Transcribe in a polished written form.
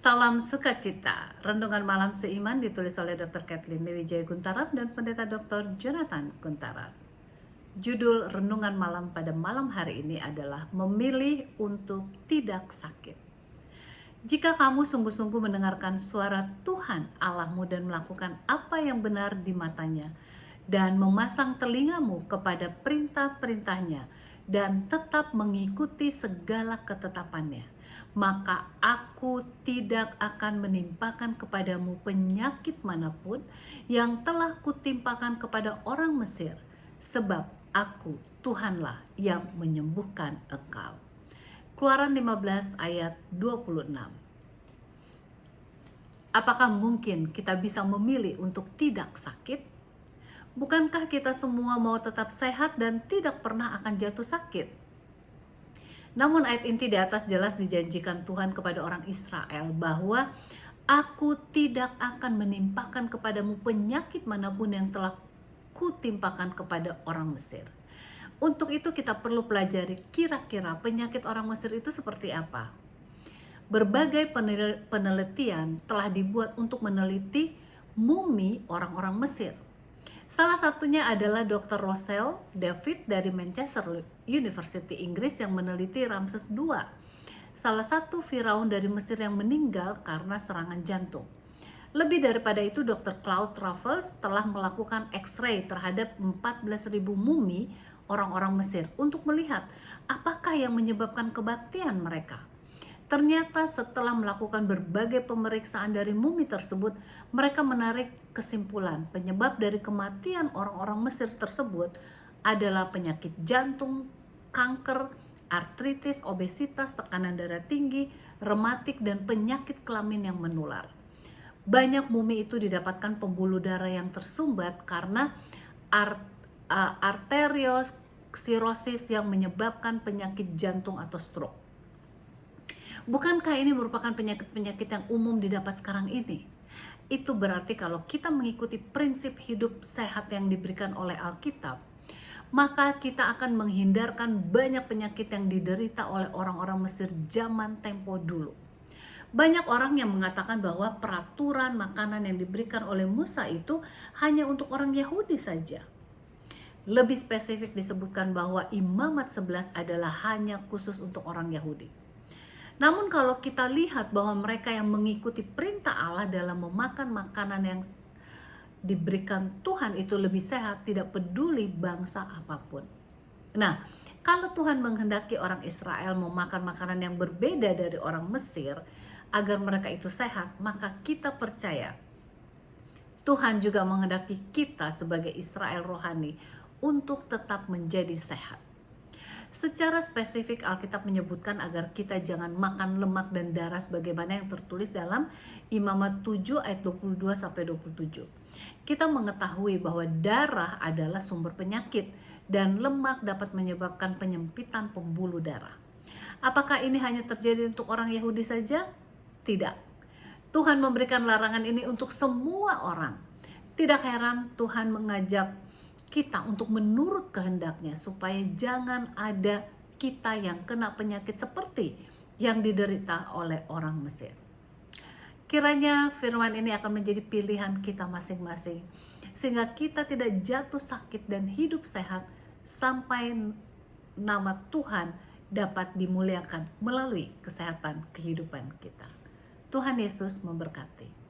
Salam sukacita. Renungan malam seiman ditulis oleh Dr. Kathleen Wijaya Guntarap dan Pendeta Dr. Jonathan Guntarap. Judul renungan malam pada malam hari ini adalah memilih untuk tidak sakit. Jika kamu sungguh-sungguh mendengarkan suara Tuhan Allahmu dan melakukan apa yang benar di matanya, dan memasang telingamu kepada perintah-perintahnya, dan tetap mengikuti segala ketetapannya, maka aku tidak akan menimpakan kepadamu penyakit manapun yang telah kutimpakan kepada orang Mesir, sebab aku Tuhanlah yang menyembuhkan engkau. Keluaran 15 ayat 26. Apakah mungkin kita bisa memilih untuk tidak sakit? Bukankah kita semua mau tetap sehat dan tidak pernah akan jatuh sakit? Namun ayat inti di atas jelas dijanjikan Tuhan kepada orang Israel bahwa aku tidak akan menimpakan kepadamu penyakit manapun yang telah kutimpakan kepada orang Mesir. Untuk itu kita perlu pelajari kira-kira penyakit orang Mesir itu seperti apa. Berbagai penelitian telah dibuat untuk meneliti mumi orang-orang Mesir. Salah satunya adalah Dr. Rochelle David dari Manchester University, Inggris, yang meneliti Ramses II, salah satu Firaun dari Mesir yang meninggal karena serangan jantung. Lebih daripada itu, Dr. Claude Raffles telah melakukan X-ray terhadap 14.000 mumi orang-orang Mesir untuk melihat apakah yang menyebabkan kematian mereka. Ternyata setelah melakukan berbagai pemeriksaan dari mumi tersebut, mereka menarik kesimpulan penyebab dari kematian orang-orang Mesir tersebut adalah penyakit jantung, kanker, artritis, obesitas, tekanan darah tinggi, rematik, dan penyakit kelamin yang menular. Banyak mumi itu didapatkan pembuluh darah yang tersumbat karena arteriosklerosis yang menyebabkan penyakit jantung atau stroke. Bukankah ini merupakan penyakit-penyakit yang umum didapat sekarang ini? Itu berarti kalau kita mengikuti prinsip hidup sehat yang diberikan oleh Alkitab, maka kita akan menghindarkan banyak penyakit yang diderita oleh orang-orang Mesir zaman tempo dulu. Banyak orang yang mengatakan bahwa peraturan makanan yang diberikan oleh Musa itu hanya untuk orang Yahudi saja. Lebih spesifik disebutkan bahwa Imamat 11 adalah hanya khusus untuk orang Yahudi. Namun kalau kita lihat bahwa mereka yang mengikuti perintah Allah dalam memakan makanan yang diberikan Tuhan itu lebih sehat, tidak peduli bangsa apapun. Nah, kalau Tuhan menghendaki orang Israel memakan makanan yang berbeda dari orang Mesir agar mereka itu sehat, maka kita percaya Tuhan juga menghendaki kita sebagai Israel rohani untuk tetap menjadi sehat. Secara spesifik Alkitab menyebutkan agar kita jangan makan lemak dan darah sebagaimana yang tertulis dalam Imamat 7 ayat 22-27. Kita mengetahui bahwa darah adalah sumber penyakit dan lemak dapat menyebabkan penyempitan pembuluh darah. Apakah ini hanya terjadi untuk orang Yahudi saja? Tidak. Tuhan memberikan larangan ini untuk semua orang. Tidak heran Tuhan mengajak kita untuk menurut kehendaknya supaya jangan ada kita yang kena penyakit seperti yang diderita oleh orang Mesir. Kiranya firman ini akan menjadi pilihan kita masing-masing sehingga kita tidak jatuh sakit dan hidup sehat sampai nama Tuhan dapat dimuliakan melalui kesehatan kehidupan kita. Tuhan Yesus memberkati.